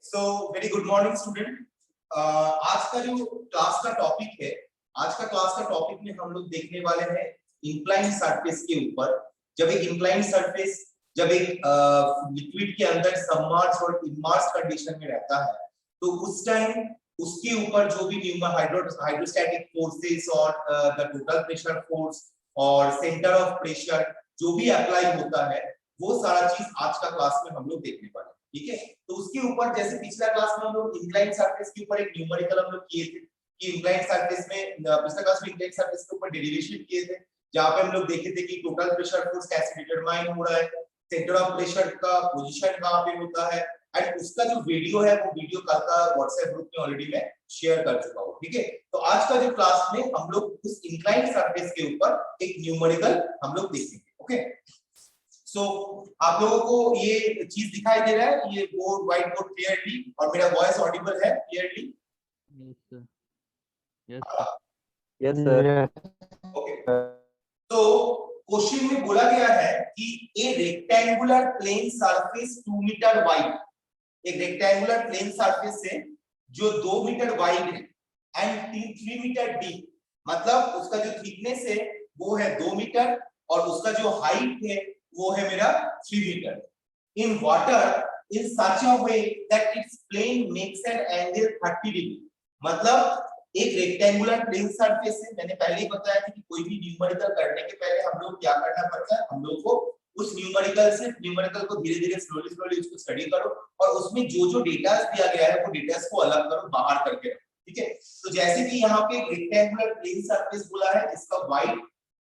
So very good morning student. आज का जो क्लास का टॉपिक है, आज का क्लास का टॉपिक में हम लोग देखने वाले हैं इंक्लाइन सरफेस के ऊपर। जब एक इंक्लाइन सरफेस जब एक लिक्विड के अंदर सबमर्ज और इमर्ज कंडीशन में रहता है तो उस टाइम उसके ऊपर जो भी हाइड्रोस्टैटिक फोर्सेस और द टोटल प्रेशर फोर्स और सेंटर ऑफ प्रेशर जो भी अप्लाई होता है वो सारा चीज आज का क्लास में हम लोग देखने वाले हैं। ठीक है, तो उसके ऊपर जैसे पिछला क्लास में हम लोग इंक्लाइन सरफेस के ऊपर एक न्यूमेरिकल हम लोग किए थे कि इंक्लाइन सरफेस में पिछला क्लास में इंक्लाइन सरफेस के ऊपर डेरिवेशन किए थे, जहां पे हम लोग देखे थे कि टोटल प्रेशर फोर्स कैसे डिटरमाइन हो रहा है, सेंटर ऑफ प्रेशर का पोजीशन कहां पे होता है, एंड उसका जो वीडियो है वो वीडियो कल का व्हाट्सएप ग्रुप में ऑलरेडी मैं शेयर कर चुका हूं। ठीक है, तो आज का जो क्लास में हम लोग उस इंक्लाइन सरफेस के ऊपर एक न्यूमेरिकल हम लोग देखेंगे। ओके, सो आप लोगों को ये चीज दिखाई दे रहा है, ये बोर्ड व्हाइट बोर्ड क्लियरली, और मेरा वॉइस ऑडिबल है क्लियरली? Yes sir. ओके, तो क्वेश्चन में बोला गया है कि a rectangular plane surface 2 metre wide, एक रेक्टेंगुलर प्लेन सरफेस है जो 2 मीटर वाइड है एंड 3 मीटर डीप, मतलब उसका जो थिकनेस है वो है 2 मीटर और उसका जो हाइट है वो है मेरा 3 metre. In water in such a way that its plane makes an angle 30 degree. मतलब एक रेक्टेंगुलर प्लेन सरफेस है, मैंने पहले ही बताया था कि कोई भी न्यूमेरिकल करने के पहले हम लोग क्या करना पड़ता है, हम लोग को उस न्यूमेरिकल को धीरे-धीरे स्लोली उसको स्टडी करो और उसमें जो डेटा दिया गया है वो डेटा को अलग करो, बाहर करके रखो। ठीक है, तो जैसे कि यहाँ पे रेक्टेंगुलर प्लेन सरफेस बोला है, इसका वाइड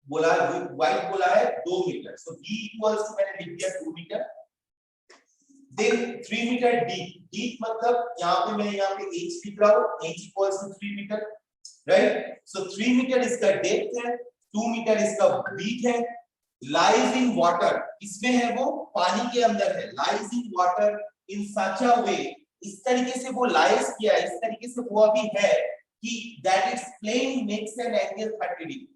बोला है 2 metre, so b equals to मैंने लिख दिया 2 मीटर, देन 3 मीटर डीप मतलब यहाँ पे मैं यहाँ पे h लिख रहा हूँ, h equals to 3 metre, right. So 3 metre इसका डेप्थ है, 2 मीटर इसका ब्रीथ है, लाइज इन वाटर, इसमें है वो पानी के अंदर है, lies in water in such a वे, इस तरीके से वो लाइज किया है, इस तरीके से वो अभी है कि that its plane makes an angle 30 degree,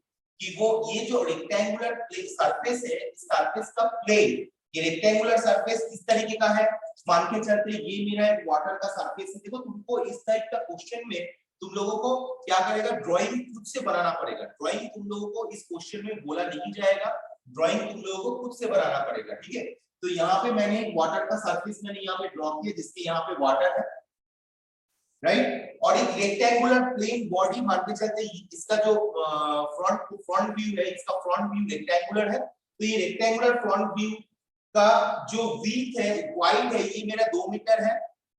कि वो ये जो रेक्टेंगुलर प्लेन सरफेस है, इस सरफेस का प्लेन, ये रेक्टेंगुलर सरफेस इस तरीके का है, मान के चलते ये मेरा एक वाटर का सरफेस है। देखो तुमको इस टाइप का क्वेश्चन में तुम लोगों को क्या करेगा, ड्राइंग खुद से बनाना पड़ेगा। ड्राइंग तुम लोगों को इस क्वेश्चन में बोला नहीं जाएगा, ड्राइंग तुम लोगों को खुद से बनाना पड़ेगा। ठीक है, तो यहाँ पे मैंने एक वाटर का सरफेस मैंने यहाँ पे ड्रॉ किया जिसके यहाँ पे वाटर है, राइट, और एक रेक्टेंगुलर प्लेन बॉडी मान के चलते इसका जो फ्रंट व्यू है, इसका फ्रंट व्यू रेक्टेंगुलर है, तो ये रेक्टेंगुलर फ्रंट व्यू का जो विड्थ है, वाइड है, ये मेरा 2 मीटर है,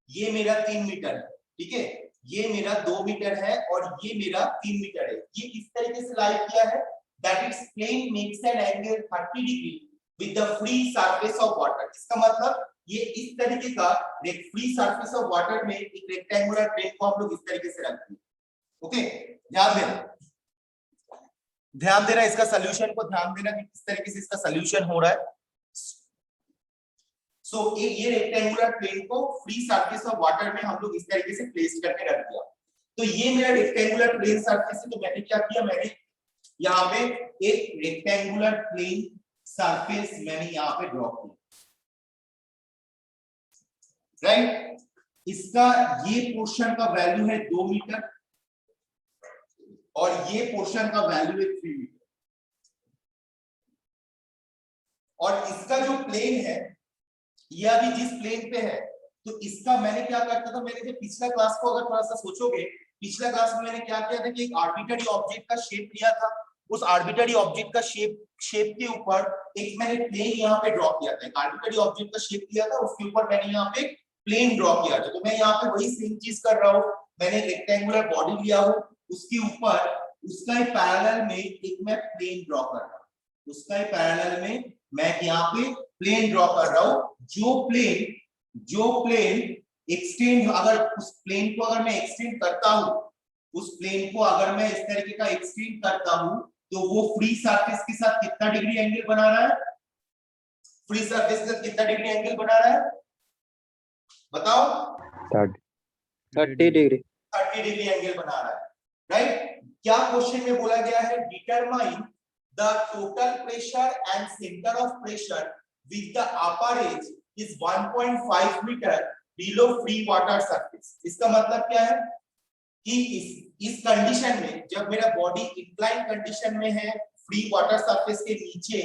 ये मेरा 3 मीटर है। ठीक है, ये मेरा 2 मीटर है और ये मेरा 3 मीटर है। ये इस तरीके से लाई किया है that its plane makes an angle 30 degree with the free surface of water. इसका मतलब ये इस तरीके का एक फ्री सरफेस ऑफ वाटर में एक रेक्टेंगुलर प्लेन को हम लोग इस तरीके से रखते हैं। ओके, ध्यान देना इसका सॉल्यूशन को, ध्यान देना कि किस तरीके से इसका सॉल्यूशन हो रहा है। सो ये रेक्टेंगुलर प्लेन को फ्री सरफेस ऑफ वाटर में हम लोग इस तरीके से प्लेस करके रख दिया। तो ये मेरा रेक्टेंगुलर प्लेन सरफेस है, तो मैंने क्या किया, मैंने यहाँ पे एक रेक्टेंगुलर प्लेन सरफेस मैंने यहाँ पे ड्रॉ किया, राइट। इसका ये पोर्शन का वैल्यू है 2 मीटर और ये पोर्शन का वैल्यू है 3 मीटर, और इसका जो प्लेन है ये अभी जिस प्लेन पे है, तो इसका मैंने क्या करता था, मैंने जब पिछला क्लास को अगर थोड़ा सा सोचोगे, पिछला क्लास में मैंने क्या किया था कि एक आर्बिट्ररी ऑब्जेक्ट का शेप लिया था, उस आर्बिट्ररी ऑब्जेक्ट का शेप के ऊपर एक मैंने प्लेन यहाँ पे ड्रॉ किया था, एक आर्बिट्ररी ऑब्जेक्ट का शेप लिया था, उसके ऊपर मैंने यहाँ पे प्लेन ड्रॉ किया था। तो मैं यहाँ पे वही सेम चीज कर रहा हूँ, मैंने रेक्टेंगुलर बॉडी लिया हूँ, उसके ऊपर उसका ही पैरेलल में एक मैं प्लेन ड्रॉ कर रहा हूँ, उसका ही पैरेलल में मैं यहाँ पे प्लेन ड्रॉ कर रहा हूँ। जो प्लेन एक्सटेंड, अगर उस प्लेन को अगर मैं एक्सटेंड करता हूँ, उस प्लेन को अगर मैं इस तरीके का एक्सटेंड करता हूँ, तो वो फ्री सरफेस के साथ कितना डिग्री एंगल बना रहा है, फ्री सरफेस के साथ कितना डिग्री एंगल बना रहा है बताओ? 30 डिग्री 30 डिग्री एंगल बना रहा है, राइट। क्या क्वेश्चन में बोला गया है, determine the total pressure and centre of pressure with the upper as is 1.5 meter below free water surface. इसका मतलब क्या है कि इस कंडीशन में जब मेरा बॉडी इंक्लाइन कंडीशन में है, फ्री वाटर सरफेस के नीचे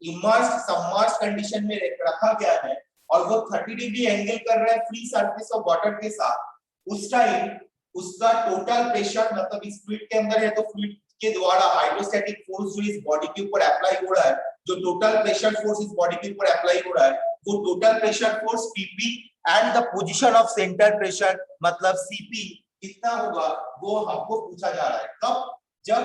इमर्स्ड सबमर्ज कंडीशन में रखा गया है और वो 30 डिग्री एंगल कर रहा है फ्री सरफेस ऑफ वाटर के साथ, उस टाइम उसका टोटल प्रेशर मतलब इस फ्लूइड के अंदर है तो फ्लूइड के द्वारा हाइड्रोस्टैटिक फोर्स जो इस बॉडी के ऊपर अप्लाई हो रहा है, जो टोटल प्रेशर फोर्स इस बॉडी के ऊपर अप्लाई हो रहा है, वो total pressure force PP and the position of centre pressure मतलब सीपी कितना होगा वो हमको पूछा जा रहा है। कब? जब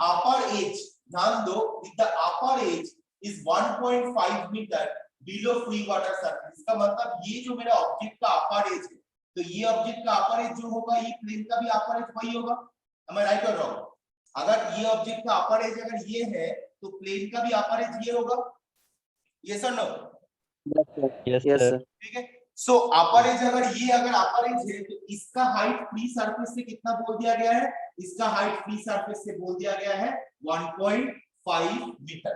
अपर एज, ध्यान दो, with the upper edge is 1.5 metre below free water surface. इसका मतलब ये जो मेरा ऑब्जेक्ट का अपर एज है, तो ये ऑब्जेक्ट का अपर एज जो होगा ये प्लेन का भी अपर एज वही होगा। am I right or wrong? अगर ये ऑब्जेक्ट का अपर एज अगर ये है तो प्लेन का भी अपर एज ये होगा। यस और no? Yes, Yes, sir. sir. ठीक है। सो अपर एज अगर अपर एज है तो इसका हाइट फ्री सरफेस से कितना बोल दिया गया है? इसका हाइट फ्री सरफेस से बोल दिया गया है 1.5 मीटर।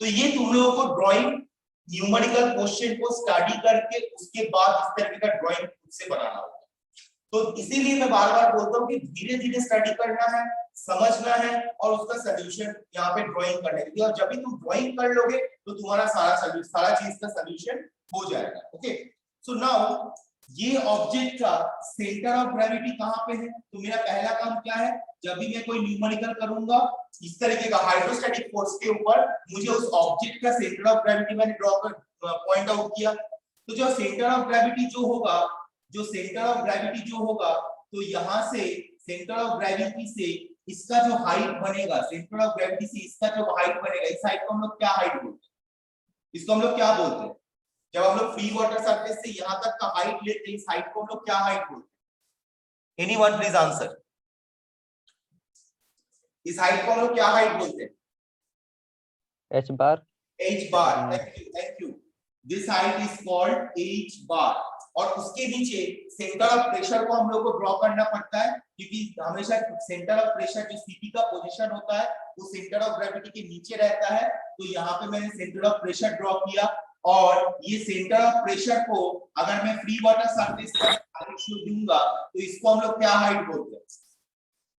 तो ये तुम लोगों को ड्राइंग न्यूमेरिकल क्वेश्चन को स्टडी करके उसके बाद इस तरह का ड्राइंग खुद से बनाना होगा। तो इसीलिए मैं बार-बार बोलता हूं कि धीरे-धीरे स्टडी करना है, समझना है और उसका सॉल्यूशन यहाँ पे ड्राइंग करना है। और जब भी तुम ड्राइंग कर लोगे तो तुम्हारा सारा चीज का सॉल्यूशन हो जाएगा। ओके, सो नाउ ये ऑब्जेक्ट का सेंटर ऑफ ग्रेविटी कहाँ पे है? तो मेरा पहला काम क्या है, जब भी मैं कोई न्यूमेरिकल करूंगा इस तरीके का हाइड्रोस्टैटिक फोर्स के ऊपर, मुझे उस ऑब्जेक्ट का सेंटर ऑफ ग्रेविटी मैंने ड्रॉ कर पॉइंट आउट किया। तो जो सेंटर ऑफ ग्रेविटी जो होगा, तो यहाँ से सेंटर ऑफ ग्रेविटी से इसका जो हाइट बनेगा, सेंटर ऑफ ग्रेविटी से इसका जो हाइट बनेगा, इस हाइट को हम लोग क्या हाइट बोलते हैं? इसको हम लोग क्या बोलते हैं? जब हम लोग फ्री वाटर सरफेस से यहाँ तक का हाइट लेते हैं, इस हाइट को हम लोग क्या हाइट बोलते हैं? Anyone please answer. इस हाइट को हम लोग क्या हाइट बोलते हैं? H bar. H bar. Thank you. This height is called H bar. और उसके नीचे सेंटर ऑफ प्रेशर को हम लोग को ड्रॉ करना पड़ता है, क्योंकि हमेशा सेंटर ऑफ प्रेशर जो सीपी का पोजीशन होता है वो सेंटर ऑफ ग्रेविटी के नीचे रहता है। तो यहाँ पे मैंने सेंटर ऑफ प्रेशर ड्रॉ किया और ये सेंटर ऑफ प्रेशर को अगर मैं फ्री वाटर सरफेस पर दूंगा तो इसको हम लोग क्या हाइट बोलते हैं?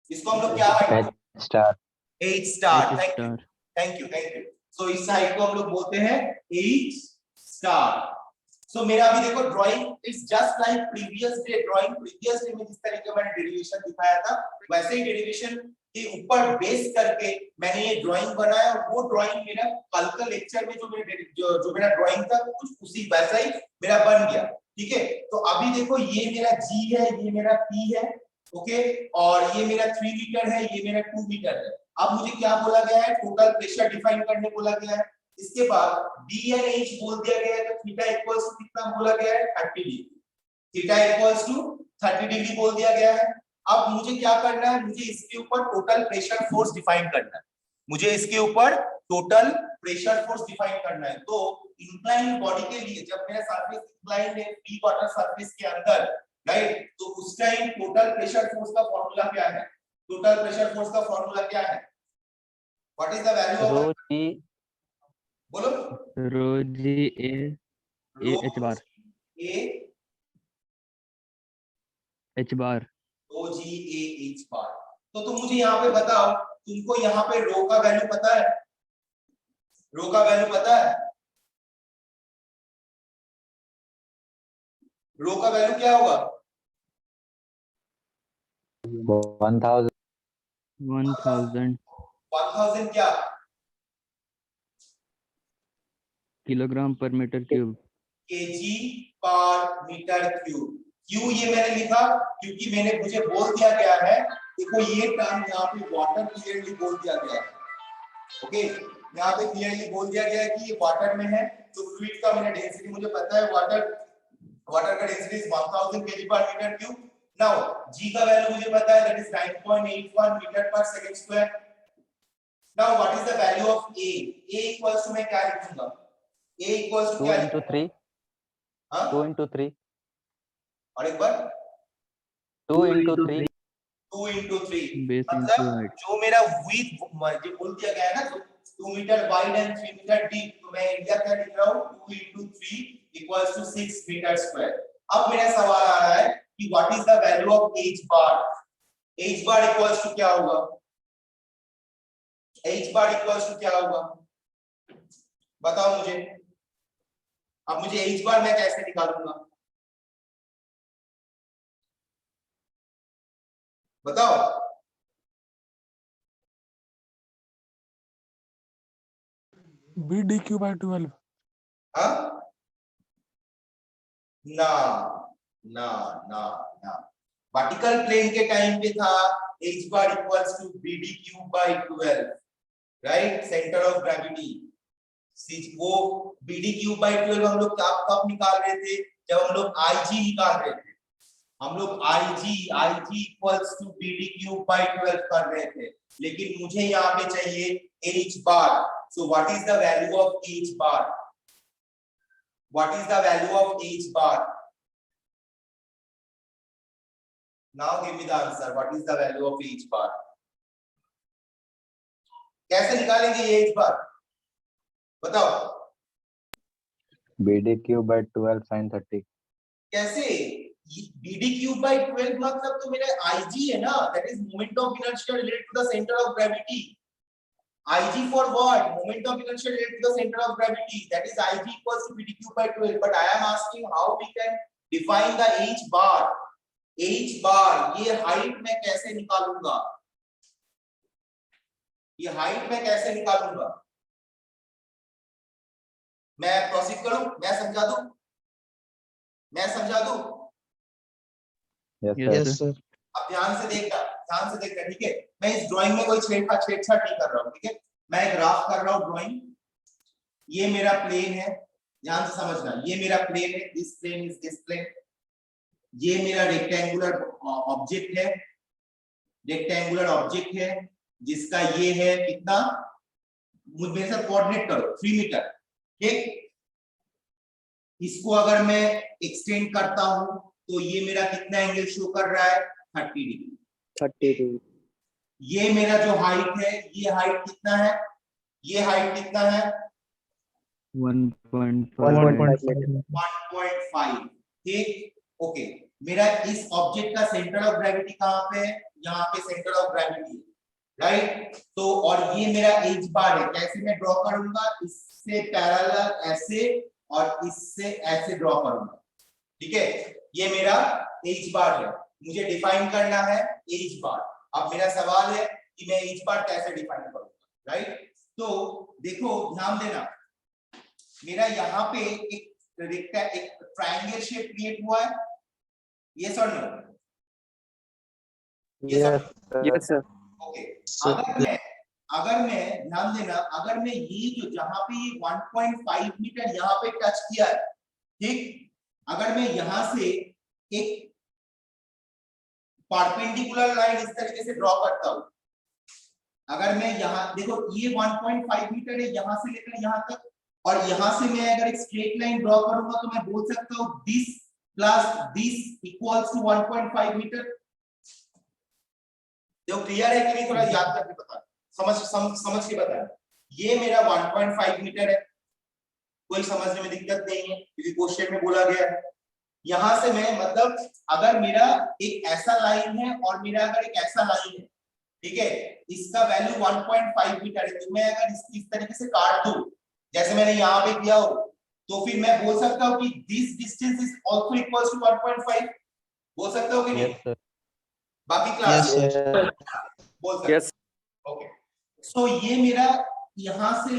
इसको हम लोग क्या height? H star. H star. Thank you. So इस हाइट को हम लोग बोलते हैं H स्टार। सो मेरा अभी देखो drawing is just like previous day drawing. Previous day में जिस तरीके मैंने डेरिवेशन दिखाया था वैसे ही डेरिवेशन के ऊपर बेस करके मैंने ये ड्राइंग बनाया और वो ड्राइंग मेरा कल का लेक्चर में जो मेरा ड्राइंग था कुछ उसी वैसा ही मेरा बन गया। ठीक है, तो अभी देखो ये मेरा G है, ये मेरा P है, ओके, और ये मेरा 3 मीटर है, ये मेरा 2 मीटर है। अब मुझे क्या बोला गया है? टोटल प्रेशर डिफाइन करने बोला गया है। इसके बाद D एंड H बोल दिया गया है, तो थीटा इक्वल्स टू कितना बोला गया है? 30 degree. Theta equals to 30 degree बोल दिया गया है। अब मुझे क्या करना है? मुझे इसके ऊपर टोटल प्रेशर फोर्स डिफाइन करना है। तो इंक्लाइन बॉडी के लिए जब मेरा सरफेस इंक्लाइन है फ्री वाटर सरफेस के अंदर, राइट, तो उस टाइम टोटल प्रेशर फोर्स का फार्मूला क्या है? What is the value of Rho G. बोलो? Rho G A H bar. H bar. Rho G A H bar। तो तुम मुझे यहाँ पे बताओ, तुमको यहाँ पे रो का वैल्यू पता है? रो का वैल्यू क्या होगा? 1000. 1000 क्या? किलोग्राम पर metre cube. kg per metre cube. क्यों ये मैंने लिखा? क्योंकि मुझे बोल दिया गया है, देखो ये टर्म यहाँ पे वाटर क्लियरली बोल दिया गया है। ओके, यहाँ पे क्लियरली बोल दिया गया है कि ये वाटर में है, तो फ्लूइड का मैंने डेंसिटी मुझे पता है, वाटर का density 1000 kg per metre cube. Now g का वैल्यू मुझे पता है, that is 9.81 metre per second square. Now what is the value of a? a equals to मैं क्या लिखूंगा? a इक्वल्स टू 2 क्या? into 3. हाँ, 2 into 3. और एक बार 2 into 3. 2 into 3 बेस इंटू मतलब हाइट। जो मेरा विड्थ जो बोल दिया गया है ना, तो 2 metre wide and 3 metre deep, तो मैं एरिया क्या लिख रहा हूँ? 2 into 3 equals to 6 metre square. अब मेरा सवाल आ रहा है कि what is the value of h bar. H bar equals to क्या होगा? एच बार इक्वल्स टू क्या होगा बताओ मुझे। अब मुझे एच बार मैं कैसे निकालूंगा बताओ। BDQ by 12. हाँ ना ना ना ना, वर्टिकल प्लेन के टाइम पे था h bar equals to bd cube by 12, right, centre of gravity. वो bd क्यूब बाय 12 हम लोग कब निकाल रहे थे? जब हम लोग ig निकाल रहे थे। हम लोग ig equals to bd cube by 12 कर रहे थे, लेकिन मुझे यहाँ पे चाहिए h bar. So what is the value of h bar? What is the value of h bar? Now give me the answer. What is the value of h bar? कैसे निकालेंगे ये h bar? बताओ। BD cube by 12 sin 30. कैसे? BD cube by 12 मतलब तो मेरा IG है ना, that is moment of inertia related to the center of gravity. IG for what? Moment of inertia related to the center of gravity. That is IG equals to BD cube by 12. But I am asking how we can define the h bar. h bar ये height मैं कैसे निकालूंगा? ये height मैं कैसे निकालूंगा? मैं proceed करूं? मैं समझा दूं? मैं समझा दूं? Yes, sir. अब ध्यान से देखना, ठीक है। मैं इस ड्राइंग में कोई छेड़छाड़ नहीं कर रहा हूँ, ठीक है। मैं एक ग्राफ कर रहा हूँ ड्राइंग। ये मेरा प्लेन है, ध्यान से समझना, ये मेरा प्लेन है, this plane is this plane. ये मेरा रेक्टेंगुलर ऑब्जेक्ट है, जिसका ये है कितना, मेरे साथ कोऑर्डिनेट करो, 3 मीटर, ठीक। इसको अगर मैं एक्सटेंड करता हूं तो ये मेरा कितना एंगल शो कर रहा है? 30 डिग्री। 30 डिग्री। ये मेरा जो हाइट है, ये हाइट कितना है? ये हाइट कितना है? 1.5, ठीक, ओके। मेरा इस ऑब्जेक्ट का सेंटर ऑफ ग्रेविटी कहां पे है? यहाँ पे सेंटर ऑफ ग्रेविटी है, राइट। तो और ये मेरा एच बार है, कैसे मैं ड्रॉ करूंगा? इससे पैरेलल ऐसे और इससे ऐसे ड्रॉ करूंगा, ठीक है। ये मेरा एच बार है, मुझे डिफाइन करना है एच बार। अब मेरा सवाल है कि मैं एच बार कैसे डिफाइन करूंगा, राइट। तो देखो ध्यान देना, मेरा यहाँ पे एक ट्रायंगल शेप क्रिएट हुआ है, यस और नो? Yes sir. ओके। अगर मैं ध्यान देना, अगर मैं ये जो जहां पे ये 1.5 मीटर यहाँ पे टच किया है, ठीक, अगर मैं यहां से एक परपेंडिकुलर लाइन इस तरीके से ड्रॉ करता हूं, अगर मैं यहाँ देखो ये 1.5 मीटर है यहाँ से लेकर यहाँ तक, और यहाँ से मैं अगर एक स्ट्रेट लाइन ड्रॉ करूंगा तो मैं बोल सकता हूँ this plus this equals to 1.5 metre. देखो क्लियर है कि नहीं? थोड़ा याद करके बता, समझ के बता। ये मेरा 1.5 मीटर है, कोई समझने में दिक्कत नहीं है क्योंकि क्वेश्चन में बोला गया है। यहां से मैं मतलब अगर मेरा एक ऐसा लाइन है और मेरा अगर एक ऐसा लाइन है, ठीक है, इसका वैल्यू 1.5 मीटर है, तो मैं अगर इस तरीके से काट दूं जैसे मैंने यहाँ पे किया हो, तो फिर मैं बोल सकता हूँ कि this distance is also equals to 1.5, बोल सकता हूँ कि नहीं? Yes, sir. बाकी क्लास बोल सकते यस। ओके। सो ये मेरा यहाँ से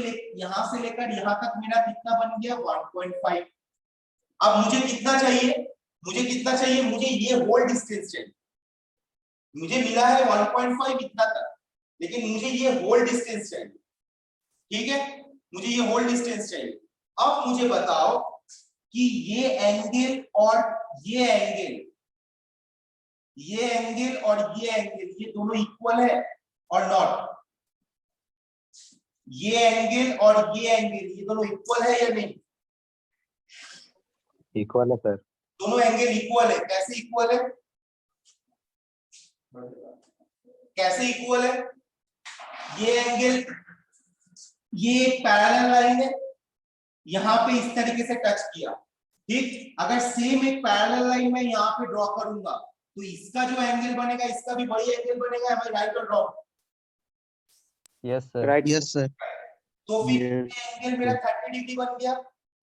लेकर यहाँ तक मेरा कितना बन गया? 1.5। अब मुझे कितना चाहिए? मुझे ये होल डिस्टेंस चाहिए। मुझे मिला है 1.5 इतना तक, लेकिन मुझे ये होल डिस्टेंस चाहिए, ठीक है, मुझे ये होल डिस्टेंस चाहिए। अब मुझे बताओ कि ये एंगल और ये एंगल ये दोनों इक्वल है और नॉट? ये एंगल और ये एंगल ये दोनों इक्वल है या नहीं? Equal है sir. दोनों एंगल इक्वल है। कैसे इक्वल है? कैसे इक्वल है? ये एंगल, ये एक पैरेलल लाइन है, यहां पे इस तरीके से टच किया, ठीक, अगर सेम एक पैरेलल लाइन मैं यहाँ पे ड्रॉ करूंगा तो इसका जो एंगल बनेगा इसका भी बड़ी एंगल बनेगा, am I right or wrong? Yes, sir. Right. Yes, sir. तो फिर Yes, ये एंगल मेरा 30 डिग्री बन गया।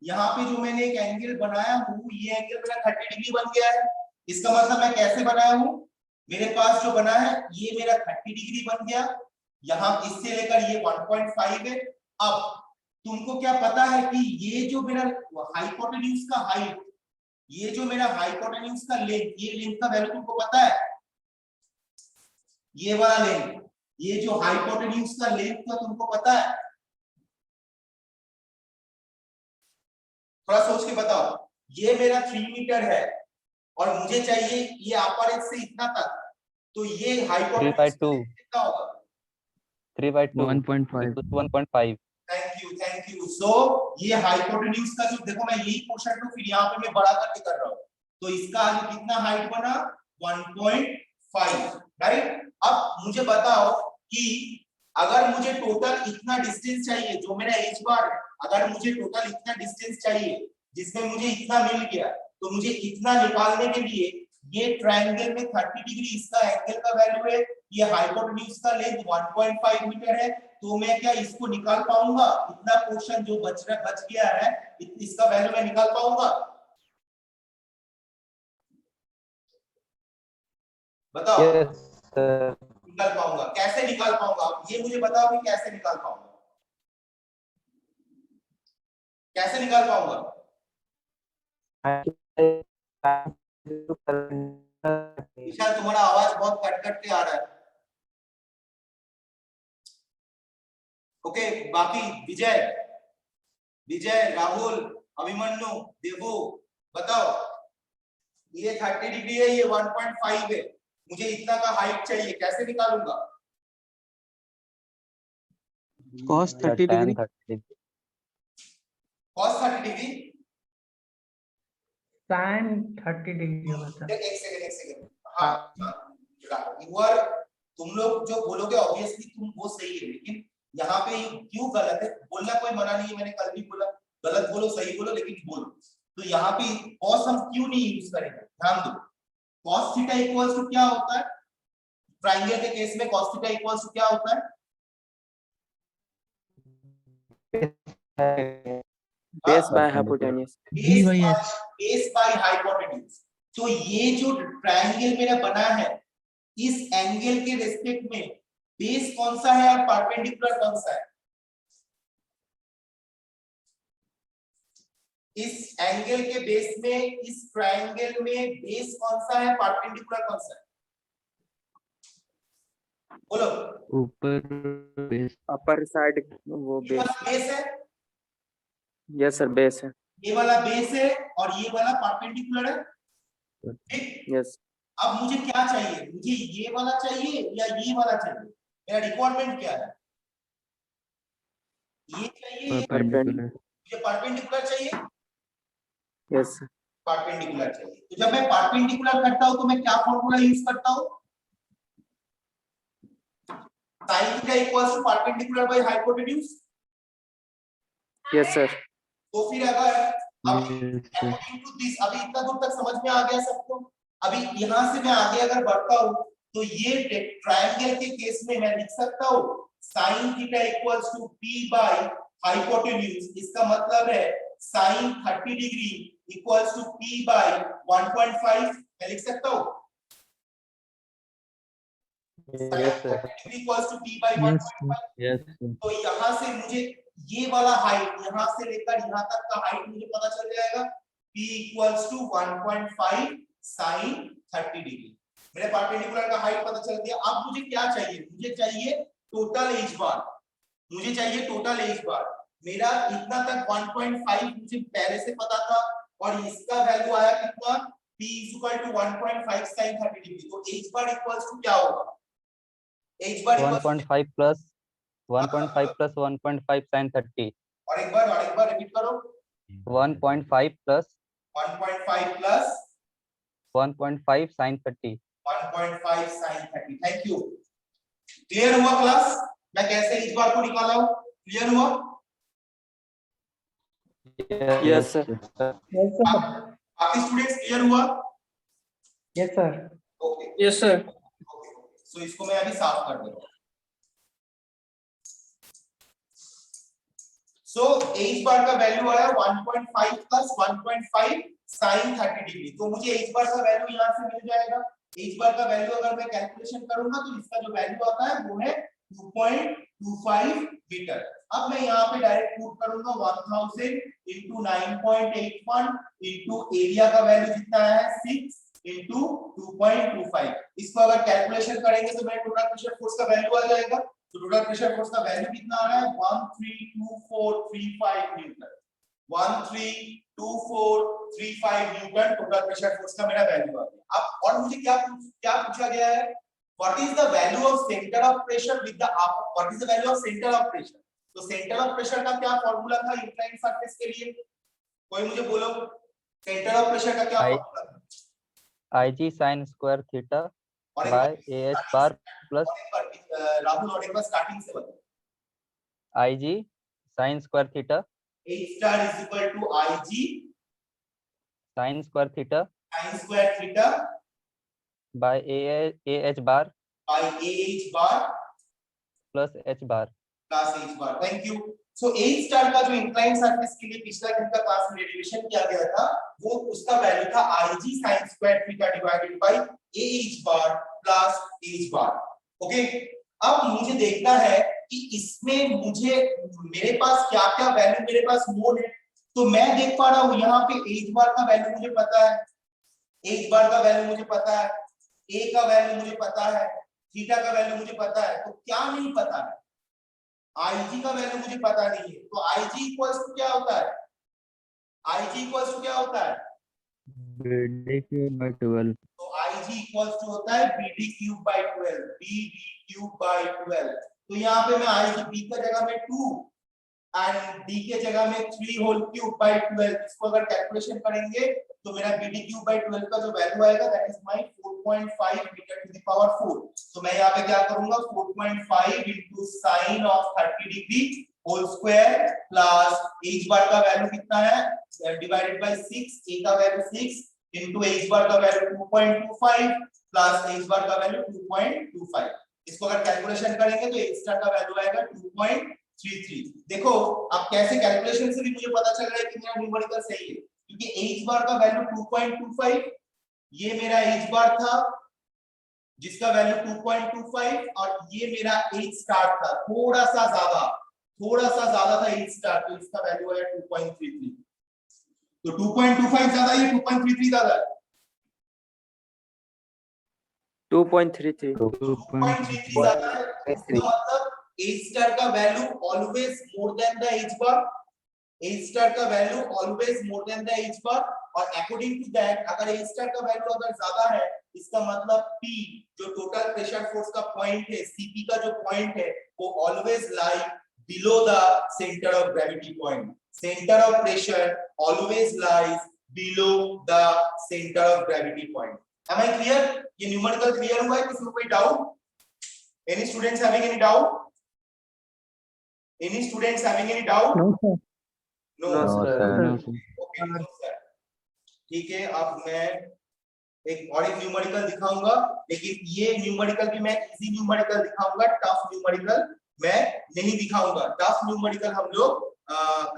यहाँ पे जो मैंने एक एंगल बनाया हूँ ये एंगल मेरा 30 डिग्री बन गया है। इसका मतलब मैं कैसे बनाया हूँ, मेरे पास जो बना है ये मेरा 30 डिग्री बन गया, यहाँ इससे लेकर ये 1.5 है। अब तुमको क्या पता है कि ये जो मेरा हाइपोटेन्यूज का हाइट, ये जो मेरा हाइपोटेन्यूज का लेंथ, ये लेंथ का वैल्यू तुमको पता है, ये वाला लेंथ, ये जो हाइपोटेन्यूज का लेंथ का तुमको पता है, थोड़ा सोच के बताओ। ये मेरा 3 मीटर है और मुझे चाहिए ये अपर एज से इतना तक, तो ये हाइपोटेन्यूज 3/2. कितना होगा? 3/2. 1.5. 1.5. Thank you. सो ये हाइपोटेन्यूज का जो, देखो मैं यही क्वेश्चन तो फिर यहाँ पे मैं बड़ा करके कर रहा हूँ, तो इसका आगे कितना हाइट बना 1.5, राइट। अब मुझे बताओ कि अगर मुझे टोटल इतना डिस्टेंस चाहिए, जो मेरा एच बार है, अगर मुझे टोटल इतना डिस्टेंस चाहिए जिसमें मुझे इतना मिल गया, तो मुझे इतना निकालने के लिए ये ट्रायंगल में 30 डिग्री इसका एंगल का वैल्यू है, ये हाइपोटेन्यूज का लेंथ 1.5 मीटर है, तो मैं क्या इसको निकाल पाऊंगा? इतना पोर्शन जो बच गया है इसका वैल्यू मैं निकाल पाऊंगा? बताओ। Yes, sir. निकाल पाऊंगा, कैसे निकाल पाऊंगा? ये मुझे बताओ कि कैसे निकाल पाऊंगा, कैसे निकाल पाऊंगा? विशाल तुम्हारा आवाज बहुत कट कट के आ रहा है। ओके, बाकी विजय, राहुल, अभिमन्यु, देवो, बताओ। ये 30 डिग्री है, ये 1.5 है, मुझे इतना का हाइट चाहिए, कैसे निकालूंगा? Cos 30 Tan degree. 30 degree. cos 30 degree, sin 30 degree होगा सर। एक सेकंड। हाँ, यूआर, तुम लोग जो बोलोगे ऑब्वियसली तुम वो सही है, लेकिन यहाँ पे क्यों गलत है? बोलना कोई मना नहीं है, मैंने कल भी बोला, गलत बोलो सही बोलो लेकिन बोलो। तो यहाँ पे cos हम क्यों नहीं यूज करेंगे, ध्यान दो। cos थीटा इक्वल्स टू क्या होता है? ट्रायंगल के केस में cos थीटा इक्वल्स टू क्या होता है? Base by hypotenuse. Base by hypotenuse. तो ये जो ट्रायंगल मेरा बना है, इस एंगल के रेस्पेक्ट में बेस कौन सा है और परपेंडिकुलर कौन सा है? इस एंगल के बेस में, इस ट्रायंगल में बेस कौन सा है, परपेंडिकुलर कौन सा है? बोलो। ऊपर base. Upper side वो ये base. वाला बेस है, Yes sir, base है. ये वाला बेस है और ये वाला परपेंडिकुलर है, ठीक। Yes. अब मुझे क्या चाहिए? मुझे ये वाला चाहिए या ये वाला चाहिए? मेरा रिक्वायरमेंट क्या है? ये चाहिए, Perpendicular. मुझे परपेंडिकुलर चाहिए, Yes sir. परपेंडिकुलर चाहिए। तो जब मैं परपेंडिकुलर करता हूं तो मैं क्या फॉर्मूला यूज करता हूं? sin theta equals to perpendicular by hypotenuse. Yes sir. तो फिर अगर अभी Yes, sir. according to this, अभी इतना दूर तक समझ में आ गया सबको? अभी यहां से मैं आगे अगर बढ़ता हूं तो ये ट्रायंगल के केस में मैं लिख सकता हूं sin theta equals to p by hypotenuse. इसका मतलब है sin 30 degree equals to p by 1.5, मैं लिख सकता हूं। Yes, sir. Equals to p by Yes, 1.5। Yes, sir. तो यहां से मुझे ये वाला हाइट, यहां से लेकर यहां तक का हाइट मुझे पता चल जाएगा, p equals to 1.5 sin 30 degree. मेरे परपेंडिकुलर का हाइट पता चल गया। अब मुझे क्या चाहिए? मुझे चाहिए टोटल एज बार, मुझे चाहिए टोटल एज बार। मेरा इतना तक 1.5 मुझे पहले से पता था और इसका वैल्यू आया कितना? p equal to 1.5 sin 30 degree. तो एज बार इक्वल्स टू क्या होगा? H bar 1.5 plus 1.5 plus 1.5 sin 30. और एक बार रिपीट करो। 1.5 plus 1.5 plus 1.5 sin 30. 1.5 sin 30। Thank you. Clear हुआ क्लास? मैं कैसे इस बार को निकाला हूं? क्लियर हुआ? Yes, sir. Yes, sir. बाकी स्टूडेंट्स क्लियर हुआ? Yes, sir. Okay Yes, sir. Okay so इसको मैं अभी साफ कर देता हूँ। सो h बार का वैल्यू आया 1.5 प्लस 1.5 sin 30 डिग्री। तो मुझे h बार का वैल्यू यहाँ से मिल जाएगा। h बार का वैल्यू अगर मैं कैलकुलेशन करूंगा तो इसका जो वैल्यू आता है वो है 2.25 मीटर। अब मैं यहाँ पे डायरेक्ट पुट करूंगा 1000 into 9.81 into एरिया का वैल्यू जितना है 6 into 2.25। इसको अगर कैलकुलेशन करेंगे तो मेरे टोटल प्रेशर फोर्स का वैल्यू आ जाएगा। तो टोटल प्रेशर फोर्स का वैल्यू कितना आ रहा है 132435 Newton. 132435 Newton total pressure force का मेरा वैल्यू आ गया। अब और मुझे क्या पूछा गया है, what is the value of centre of pressure with the what is the value of centre of pressure. तो सेंटर ऑफ प्रेशर का क्या फार्मूला था इंक्लाइंड सरफेस के लिए, कोई मुझे बोलो सेंटर ऑफ प्रेशर का क्या फार्मूला था? IG sin square theta और by AH bar plus Rahul और एक बार स्टार्टिंग से बताओ। IG sin square theta H star is equal to IG sin square theta sin square theta by AH bar by AH bar plus H bar। plus H bar। Thank you. So H star का जो inclined surface के लिए पिछला दिन का class में derivation किया गया था वो उसका वैल्यू था IG sin square theta divided by AH bar plus H bar। Okay अब मुझे देखना है कि इसमें मुझे मेरे पास क्या क्या वैल्यू मेरे पास मोल है। तो मैं देख पा रहा हूं यहाँ पे H bar का वैल्यू मुझे पता है, H bar का वैल्यू मुझे पता है, A का वैल्यू मुझे पता है, थीटा का वैल्यू मुझे पता है। तो क्या नहीं पता है, IG का वैल्यू मुझे पता नहीं है। तो IG इक्वल्स टू क्या होता है, IG इक्वल्स टू क्या होता है, BD cube by 12। तो IG इक्वल्स टू होता है BD cube by 12, BD cube by 12। तो यहाँ पे मैं IG B का जगह में 2 एंड D के जगह में 3 होल क्यूब बाय 12 इसको अगर कैलकुलेशन करेंगे तो मेरा BD क्यूब बाय 12 का जो वैल्यू आएगा that is my 4.5 metre to the power 4। तो मैं यहाँ पे क्या करूंगा 4.5 into sin of 30 degree whole square plus H bar का वैल्यू कितना है डिवाइडेड बाय 6, A का वैल्यू 6 into H बार का वैल्यू 2.25 प्लस H बार का वैल्यू 2.25। इसको अगर कैलकुलेशन करेंगे तो H स्टार का वैल्यू आएगा 2.33। देखो अब कैसे कैलकुलेशन से भी मुझे पता चल रहा है कि मेरा न्यूमेरिकल सही है क्योंकि H बार का वैल्यू 2.25, ये मेरा H बार था जिसका वैल्यू 2.25 और ये मेरा H स्टार था थोड़ा सा ज्यादा था H स्टार, तो इसका वैल्यू आया 2.33। तो 2.25 ज्यादा है, 2.33 ज्यादा है, 2.33। 2.33 ज्यादा है। इसका मतलब H स्टार का value always more than the H bar, H star का value always more than the H bar. और अकॉर्डिंग टू दैट अगर H स्टार का वैल्यू अगर ज्यादा है इसका मतलब P जो टोटल प्रेशर फोर्स का पॉइंट है, CP का जो पॉइंट है वो always lie below the centre of gravity point. Centre of pressure always lies below the centre of gravity point. Am I clear? ये न्यूमेरिकल क्लियर हुआ है? किसी को कोई doubt? Any students having any doubt? Any students having any doubt? No, sir. No, No, sir. No, sir। Okay, no, sir. ठीक है, अब मैं एक और एक न्यूमेरिकल दिखाऊंगा, लेकिन ये न्यूमेरिकल भी मैं इजी न्यूमेरिकल दिखाऊंगा, टफ न्यूमेरिकल मैं नहीं दिखाऊंगा। टफ न्यूमेरिकल हम लोग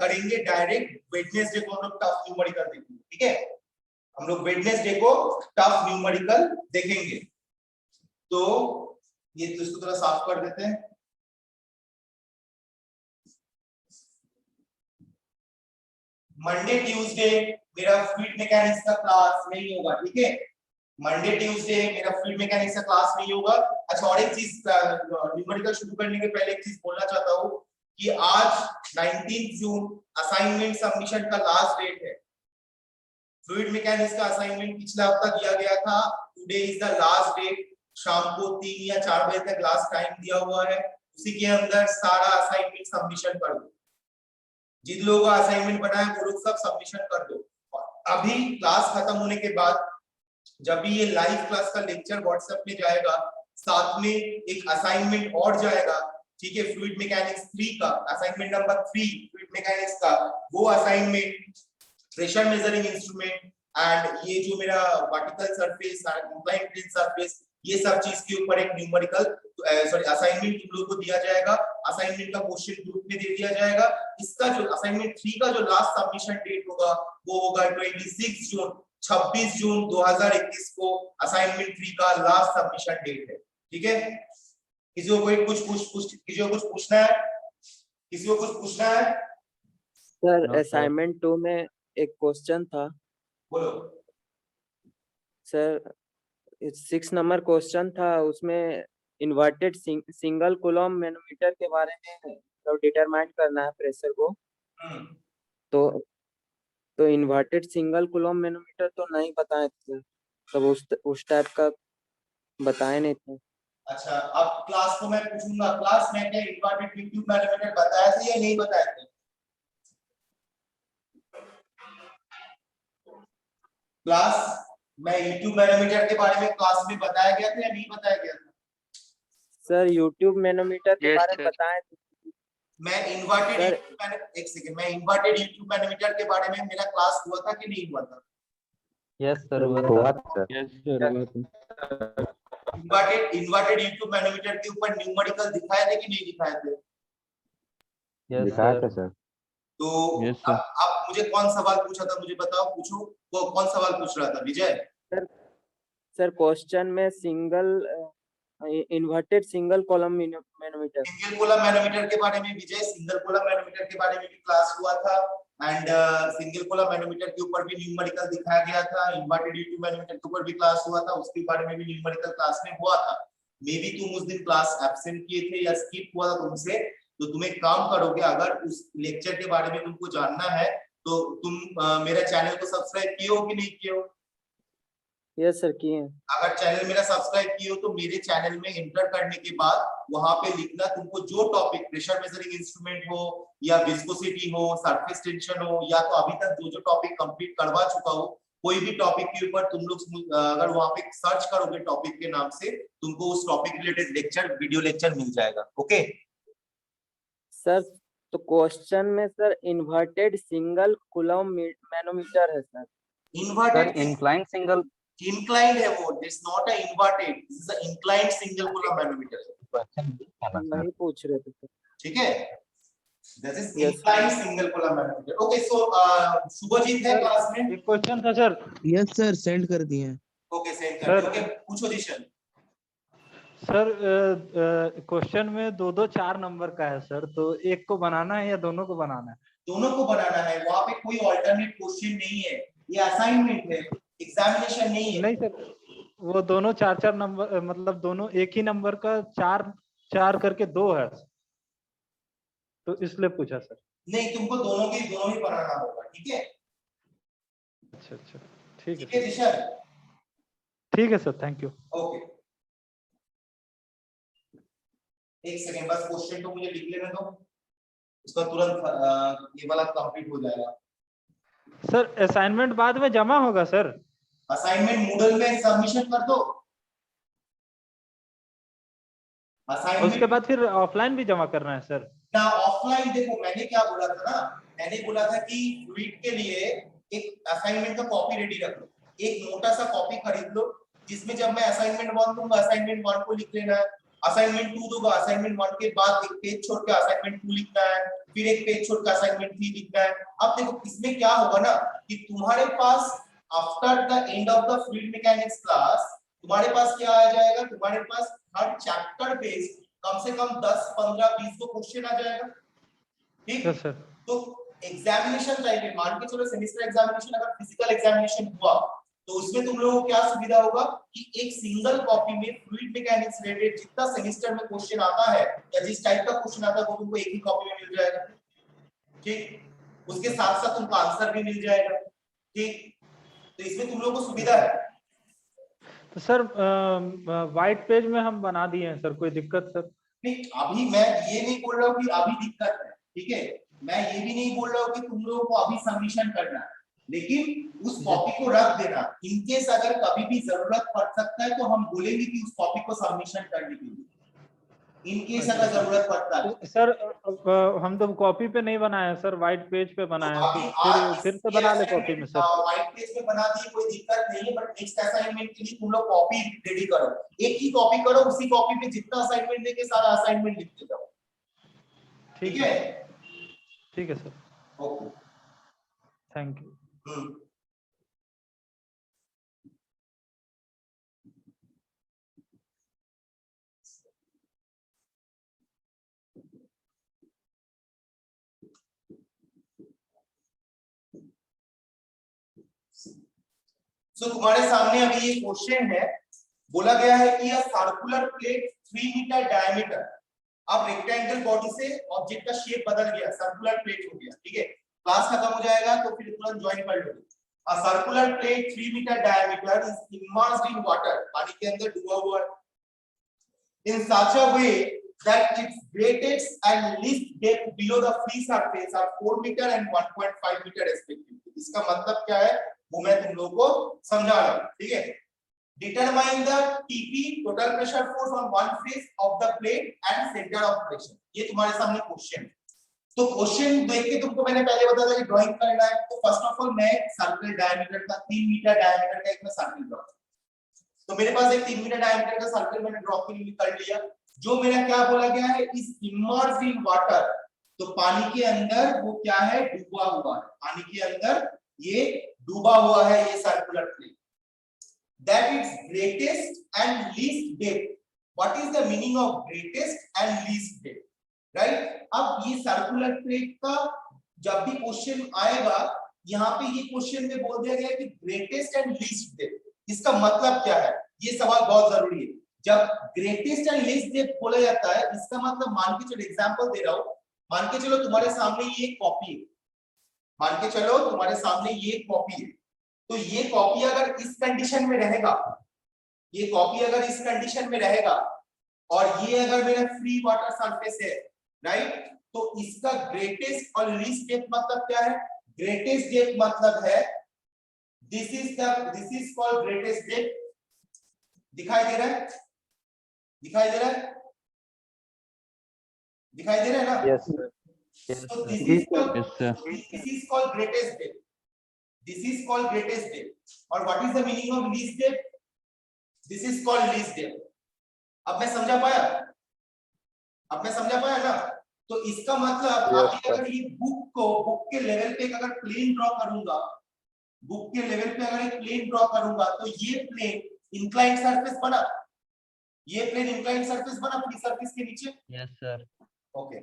करेंगे डायरेक्ट वेडनेसडे को, हम लोग टफ न्यूमेरिकल देखेंगे। ठीक है, हम लोग वेडनेसडे को टफ न्यूमेरिकल देखेंगे। तो ये तो इसको थोड़ा साफ कर देते हैं। मंडे ट्यूसडे मेरा फ्लूइड मैकेनिक्स का क्लास नहीं होगा। ठीक है, मंडे ट्यूसडे मेरा फ्लूइड मैकेनिक्स का क्लास नहीं होगा। अच्छा, और एक चीज न्यूमेरिकल शुरू करने के पहले एक चीज बोलना चाहता हूँ कि आज 19 जून असाइनमेंट सबमिशन का लास्ट डेट है। फ्लूइड मैकेनिक्स का असाइनमेंट पिछला हफ्ता दिया गया था, today is the last date. शाम को 3 या 4 बजे तक लास्ट टाइम दिया हुआ है, उसी के अंदर सारा असाइनमेंट सबमिशन कर दो। जिन लोगों का असाइनमेंट बना है वो लोग सब सबमिशन कर दो। अभी क्लास खत्म होने के बाद जब भी ये लाइव क्लास का लेक्चर व्हाट्सएप में जाएगा, साथ में एक असाइनमेंट और जाएगा। ठीक है, फ्लूइड मैकेनिक्स 3 का असाइनमेंट नंबर 3 फ्लूइड मैकेनिक्स का वो assignment, pressure measuring instrument and ये जो मेरा vertical surface incline plane surface, ये सब चीज के ऊपर एक न्यूमेरिकल असाइनमेंट तुम लोगों को दिया जाएगा। असाइनमेंट का क्वेश्चन ग्रुप में दे दिया जाएगा। इसका जो असाइनमेंट 3 का जो लास्ट सबमिशन डेट होगा वो होगा 26 जून 2021 को असाइनमेंट 3 का लास्ट सबमिशन डेट है। ठीक है, किसी को कोई कुछ पूछना है? किसी को कुछ पूछना है? Sir No, sir. असाइनमेंट 2 में एक क्वेश्चन था बोलो। सर, 6 नंबर क्वेश्चन था, उसमें इन्वर्टेड सिंगल कूलम मैनोमीटर के बारे में तो डिटरमाइन करना है प्रेशर को। हम्म, तो इन्वर्टेड सिंगल कूलम मैनोमीटर तो नहीं बताए थे, तब उस टाइप का बताए नहीं थे। अच्छा, अब क्लास को मैं पूछूंगा, क्लास में क्या इन्वर्टेड ट्यूब मैनोमीटर बताया था या नहीं बताया था? क्लास मैं यूट्यूब मैनोमीटर के बारे में क्लास में बताया गया था या नहीं बताया गया था? सर यूट्यूब मैनोमीटर के Yes, बारे में sir. बताए थे। मैं इन्वर्टेड एक सेकंड, मैं इन्वर्टेड यूट्यूब मैनोमीटर के बारे में मेरा क्लास हुआ था कि नहीं हुआ था? Yes sir Yes, sir. Inverted U tube manometer के ऊपर न्यूमेरिकल दिखाए थे कि नहीं दिखाए थे? Yes sir. तो Yes, sir. अब मुझे कौन सवाल पूछा था, मुझे बताओ, पूछो। वो कौन सवाल पूछ रहा था विजय? सर क्वेश्चन में single inverted single column manometer. Single column manometer के बारे में विजय, सिंगल कॉलम मैनोमीटर के बारे में भी क्लास हुआ था एंड सिंगल कॉलम मैनोमीटर के ऊपर भी न्यूमेरिकल दिखाया गया था। इन्वर्टेड यूट्यूब मैनोमीटर के ऊपर भी क्लास हुआ था, उसके बारे में भी न्यूमेरिकल क्लास में हुआ था। मे बी तुम उस दिन क्लास एब्सेंट किए थे या स्किप हुआ था तुमसे, तो तुम एक काम करोगे, अगर उस लेक्चर के बारे में तुमको जानना है तो तुम मेरा चैनल को सब्सक्राइब किए हो कि नहीं किए हो? यस सर, किए। अगर चैनल मेरा सब्सक्राइब किए हो तो मेरे चैनल में एंटर करने के बाद वहां पे लिखना तुमको जो टॉपिक, प्रेशर मेजरिंग इंस्ट्रूमेंट हो या विस्कोसिटी हो, सरफेस टेंशन हो, या तो अभी तक जो टॉपिक कंप्लीट करवा चुका हो, कोई भी टॉपिक के ऊपर तुम लोग अगर वहां पे सर्च करोगे टॉपिक के नाम से, तुमको उस topic related lecture, video lecture मिल जाएगा। ओके सर तो क्वेश्चन में sir inverted single column manometer है sir. Inverted incline single inclined है वो, it's not a inverted, this is a inclined single column manometer. वही पूछ रहे थे। ठीक है, this is Yes. inclined single column manometer. Okay, so Shubhajit है क्लास में? एक क्वेश्चन था सर। यस सर, सेंड कर दिए हैं। ओके, सेंड कर सर। दिया। ओके, पूछो दिशन। सर क्वेश्चन में दो 4 नंबर का है सर, तो एक को बनाना है या दोनों को बनाना है? दोनों को बनाना है, वहां पे कोई अल्टरनेट क्वेश्चन नहीं है, ये असाइनमेंट है, एग्जामिनेशन नहीं है। नहीं सर, वो दोनों 4 नंबर, मतलब दोनों एक ही नंबर का 4 करके 2 है, तो इसलिए पूछा सर। नहीं, तुमको दोनों ही बनाना होगा। ठीक है, अच्छा ठीक ठीक है है दिशन। ठीक है सर, थैंक यू। ओके, एक सेकंड बस, क्वेश्चन तो मुझे लिख लेने दो, उसका तुरंत ये वाला कंप्लीट हो जाएगा। सर असाइनमेंट बाद में जमा होगा सर? असाइनमेंट मूडल में सबमिशन कर दो। असाइनमेंट उसके बाद फिर ऑफलाइन भी जमा करना है सर? ना ऑफलाइन, देखो मैंने क्या बोला था ना, मैंने बोला था कि फ्लूइड के लिए एक असाइनमेंट का कॉपी रेडी रख लो, एक मोटा सा कॉपी खरीद लो, जिसमें जब मैं असाइनमेंट 1 दूंगा असाइनमेंट 1 को लिख लेना है, असाइनमेंट 2 दूंगा असाइनमेंट 1 के बाद एक पेज छोड़ के असाइनमेंट 2 लिखना है, फिर एक पेज छोड़ के असाइनमेंट 3 लिखना है। अब देखो इसमें क्या होगा ना कि तुम्हारे पास after the end of the fluid mechanics class तुम्हारे पास क्या आ जाएगा, तुम्हारे पास हर चैप्टर बेस्ड कम से कम 10 15 20 को क्वेश्चन आ जाएगा। ठीक है सर। तो एग्जामिनेशन टाइम में मान के चलो सेमेस्टर एग्जामिनेशन अगर फिजिकल एग्जामिनेशन हुआ तो उसमें तुम लोगों को क्या सुविधा होगा कि एक सिंगल कॉपी में फ्लूइड मैकेनिक्स रिलेटेड जितना सेमेस्टर में क्वेश्चन आता है या जिस टाइप का क्वेश्चन आता है वो तुमको एक ही कॉपी में मिल जाएगा। ठीक, उसके साथ साथ तुमको आंसर भी मिल जाएगा। ठीक, तो इसमें तुम लोगों को सुविधा है। तो सर व्हाइट पेज में हम बना दिए हैं सर, कोई दिक्कत सर? नहीं, अभी मैं ये नहीं बोल रहा हूँ कि अभी दिक्कत है, ठीक है, मैं ये भी नहीं बोल रहा हूँ कि तुम लोगों को अभी सबमिशन करना है, लेकिन उस कॉपी को रख देना, इनकेस अगर कभी भी जरूरत पड़ सकता है तो हम बोलेंगे कि उस कॉपी को सबमिशन करने के लिए। इन केस अगर जरूरत पड़ता है। सर हम तो कॉपी पे नहीं बनाए सर, व्हाइट पेज पे बनाए हैं, तो फिर से बना ले कॉपी में सर। व्हाइट पेज पे बना दिए, कोई दिक्कत नहीं है, बट नेक्स्ट असाइनमेंट के लिए तुम लोग कॉपी रेडी करो, एक ही कॉपी करो, उसी कॉपी पे जितना असाइनमेंट देके सारा असाइनमेंट लिखते जाओ। ठीक है, ठीक है सर, ओके, थैंक यू। सो तुम्हारे सामने अभी ये क्वेश्चन है, बोला गया है कि a circular plate 3 metre diameter, अब रेक्टेंगल बॉडी से ऑब्जेक्ट का शेप बदल गया, सर्कुलर प्लेट हो गया। ठीक है, क्लास खत्म हो जाएगा तो फिर तुरंत ज्वाइन कर लोगे। A circular plate 3 metre diameter is immersed in water, पानी के अंदर डूबा हुआ है, in such a way that its greatest and least depth below the free surface are 4 meter and 1.5 meter respectively। इसका मतलब क्या है वो मैं तुम लोगों को समझा रहा हूं। ठीक है, determine the TP total pressure force on one face of the plate and center of pressure, ये तुम्हारे सामने क्वेश्चन है। तो क्वेश्चन देख के तुमको मैंने पहले बताया कि ड्राइंग करना है, तो फर्स्ट ऑफ ऑल मैं सर्कल डायमीटर का 3 मीटर डायमीटर का एक मैं सर्कल ड्रॉ, तो मेरे पास एक 3 मीटर डायमीटर का सर्कल मैंने ड्रॉ के लिए कर लिया। जो मेरा क्या बोला गया है, इस इमर्स्ड इन वाटर, तो पानी के अंदर वो क्या है, डूबा हुआ है, पानी के अंदर ये डूबा हुआ है ये circular plate, that is greatest and least depth. What is the meaning of greatest and least depth, right. अब ये सर्कुलर प्लेट का जब भी क्वेश्चन आएगा, यहाँ पे ये क्वेश्चन में बोल दिया गया कि ग्रेटेस्ट एंड लीस्ट डेप्थ, इसका मतलब क्या है, ये सवाल बहुत जरूरी है। जब ग्रेटेस्ट एंड लीस्ट डेप्थ बोला जाता है, इसका मतलब मान के चलो, एग्जांपल दे रहा हूं, मान के चलो तुम्हारे सामने ये कॉपी है, मान के चलो तुम्हारे सामने ये कॉपी है, तो ये कॉपी अगर इस कंडीशन में रहेगा, ये कॉपी अगर इस कंडीशन में रहेगा, और ये अगर मेरा फ्री वाटर सरफेस है, राइट, तो इसका ग्रेटेस्ट और लीस्ट डेप्थ मतलब क्या है, ग्रेटेस्ट डेप्थ मतलब है this is called greatest depth. दिखाई दे रहा है, दिखाई दे रहा है, दिखाई दे रहा है ना? Yes sir, So this Yes, is called greatest depth. This is called greatest depth. और what is the meaning of least depth? This is called least depth. अब मैं समझा पाया? अब मैं समझा पाया ना? तो इसका मतलब आप अगर ये बुक के लेवल पे अगर प्लेन ड्रॉ करूंगा, बुक के लेवल पे अगर एक प्लेन ड्रॉ करूंगा, तो ये प्लेन इंक्लाइंड सरफेस बना, ये प्लेन इंक्लाइंड सरफेस बना फ्री सरफेस के नीचे। Yes sir. ओके,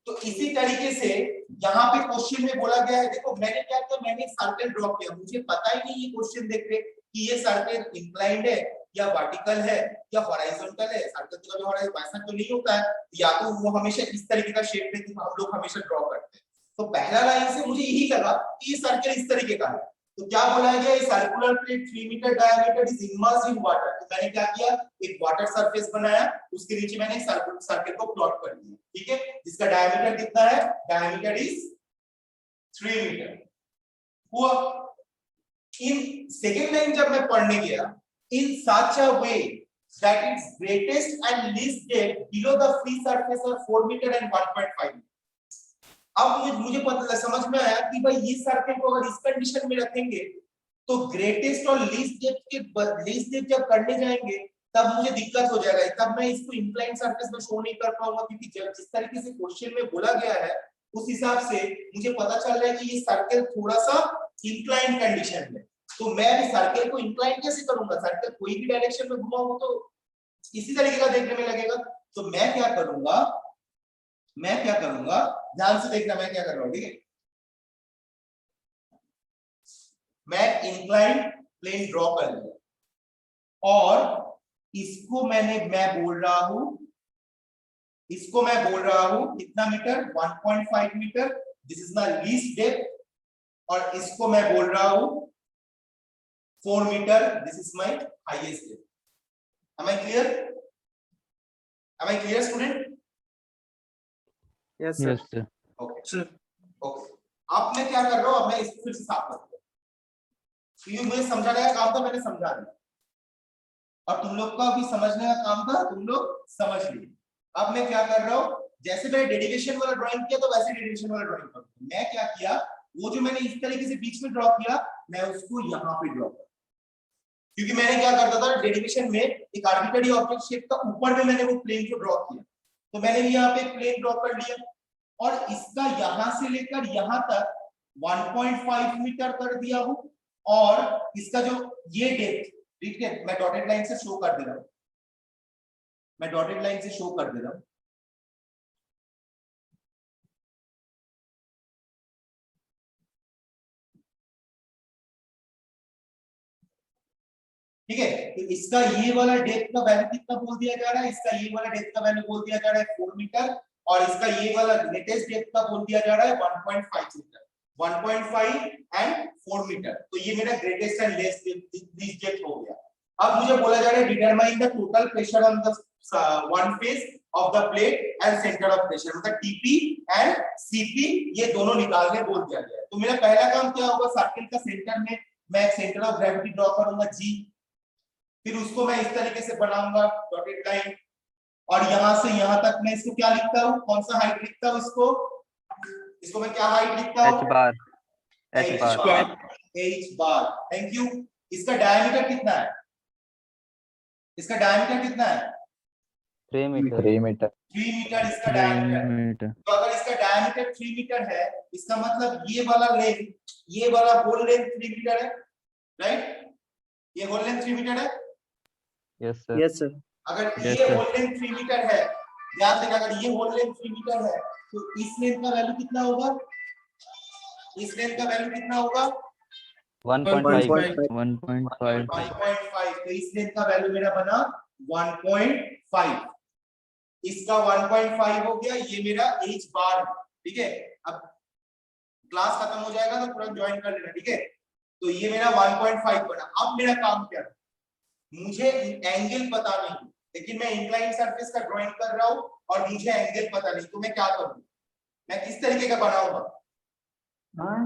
तो इसी तरीके से यहाँ पे क्वेश्चन में बोला गया है, देखो मैंने क्या किया, मैंने एक सर्कल ड्रॉ किया, मुझे पता ही नहीं ये क्वेश्चन देख के कि ये सर्कल इंक्लाइंड है या वर्टिकल है या हॉरिजॉन्टल है। सर्कल तो कभी हॉरिजॉन्टल वैसा तो नहीं होता है, या तो वो हमेशा इस तरीके का शेप में हम लोग हमेशा ड्रॉ करते हैं। तो पहला लाइन से मुझे यही लगा कि ये सर्कल इस तरीके का है, तो क्या बोला गया, ये circular plate 3 metre diameter is immersed in water. तो मैंने क्या किया, एक वाटर सरफेस बनाया, उसके नीचे मैंने सर्कल को प्लॉट कर दिया। ठीक है, जिसका डायमीटर कितना है, डायमीटर इज 3 मीटर हुआ। इन सेकेंड लाइन जब मैं पढ़ने गया, in such a way that it's greatest and least depth below the free surface of 4 metre and 1.5। अब मुझे पता समझ में आया कि भाई ये सर्कल को अगर इस कंडीशन में रखेंगे, तो ग्रेटेस्ट और लीस्ट डेप्थ जब करने जाएंगे तब मुझे दिक्कत हो जाएगा, तब मैं इसको इंक्लाइंड सरफेस में शो नहीं कर पाऊंगा, क्योंकि जब जिस तरीके से क्वेश्चन में बोला गया है उस हिसाब से मुझे पता चल रहा है कि ये सर्कल थोड़ा सा इंक्लाइंड कंडीशन में, तो मैं अभी सर्कल को इंक्लाइंड कैसे करूंगा, सर्कल कोई भी डायरेक्शन में घुमाऊंगा तो इसी तरीके का देखने में लगेगा। तो मैं क्या करूंगा, ध्यान से देखना मैं क्या कर रहा हूं, ठीक है। मैं इंक्लाइंड प्लेन ड्रॉ कर लिया और इसको मैं बोल रहा हूं कितना metre, 1.5 metre, this is my least depth, और इसको मैं बोल रहा हूं 4 metre, this is my highest depth. Am I clear student? Yes yes sir, sir. Okay, अब मैं क्या कर रहा हूं, अब मैं इसको फिर से साफ करता हूं, ये मुझे समझाने का काम था, मैंने समझा दिया। और तुम लोग का भी समझने का काम था, तुम लोग समझ लिए। अब मैं क्या कर रहा हूँ, जैसे मैंने डेरिवेशन वाला ड्राइंग किया तो वैसे डेरिवेशन वाला ड्राइंग करूंगा। मैं क्या किया, वो जो मैंने इस तरीके से बीच में ड्रॉ किया, मैं उसको यहाँ पे ड्रॉ कर, क्योंकि मैंने क्या करता था डेरिवेशन में, एक आर्बिट्ररी ऑब्जेक्ट शेप का ऊपर में मैंने वो प्लेन को ड्रॉ किया, तो मैंने यहाँ पे एक प्लेन ड्रॉ कर लिया और इसका यहां से लेकर यहां तक 1.5 मीटर कर दिया हूं, और इसका जो ये डेप्थ, ठीक है, मैं डॉटेड लाइन से शो कर दे रहा हूं, मैं डॉटेड लाइन से शो कर दे रहा हूं। ठीक है, तो इसका ये वाला डेप्थ का वैल्यू कितना बोल दिया जा रहा है, इसका ये वाला डेप्थ का वैल्यू बोल दिया जा रहा है 4 मीटर, और इसका ये वाला लेटेस्ट डेप्थ का बोल दिया जा रहा है 1.5 मीटर, 1.5 एंड 4 मीटर। तो ये मेरा ग्रेटेस्ट एंड लीस्ट डेप्थ हो गया। अब मुझे बोला जा रहा है determine the total pressure on the one face of the plate and centre of pressure, मतलब टीपी एंड सीपी, ये दोनों निकालने बोल दिया गया है। तो मेरा पहला काम क्या होगा, सर्किल का सेंटर में मैं सेंटर ऑफ ग्रेविटी ड्रॉ करूंगा जी, फिर उसको मैं इस तरीके से बनाऊंगा डॉटेड लाइन, और यहां से यहां तक मैं इसको क्या लिखता हूं, कौन सा हाइट लिखता हूं, इसको मैं क्या हाइट लिखता हूं, h bar h bar. Thank you. इसका डायमीटर कितना है, इसका डायमीटर कितना है, 3 मीटर 3 मीटर इसका डायमीटर। मीटर तो अगर इसका डायमीटर 3 मीटर है, इसका मतलब ये वाला लेंथ, ये वाला होल लेंथ 3 मीटर है, राइट, ये होल लेंथ 3 मीटर है। Yes sir. Yes sir. अगर Yes, ये sir. होल लेंथ 3 मीटर है, ध्यान देना, अगर ये होल लेंथ 3 मीटर है तो इस लेंथ का वैल्यू कितना होगा, इस लेंथ का वैल्यू कितना होगा 1.5 1.5 1.5। तो इस लेंथ का वैल्यू मेरा बना 1.5, इसका 1.5 हो गया, ये मेरा h बार। ठीक है, अब क्लास खत्म हो जाएगा तो तुरंत ज्वाइन कर लेना, ठीक है। तो ये मेरा 1.5 बना। अब मेरा काम क्या है, मुझे एंगल पता नहीं, लेकिन मैं इंक्लाइन सरफेस का ड्राइंग कर रहा हूं और मुझे एंगल पता नहीं, तो मैं क्या करूं, मैं किस तरीके का बनाऊंगा, हाँ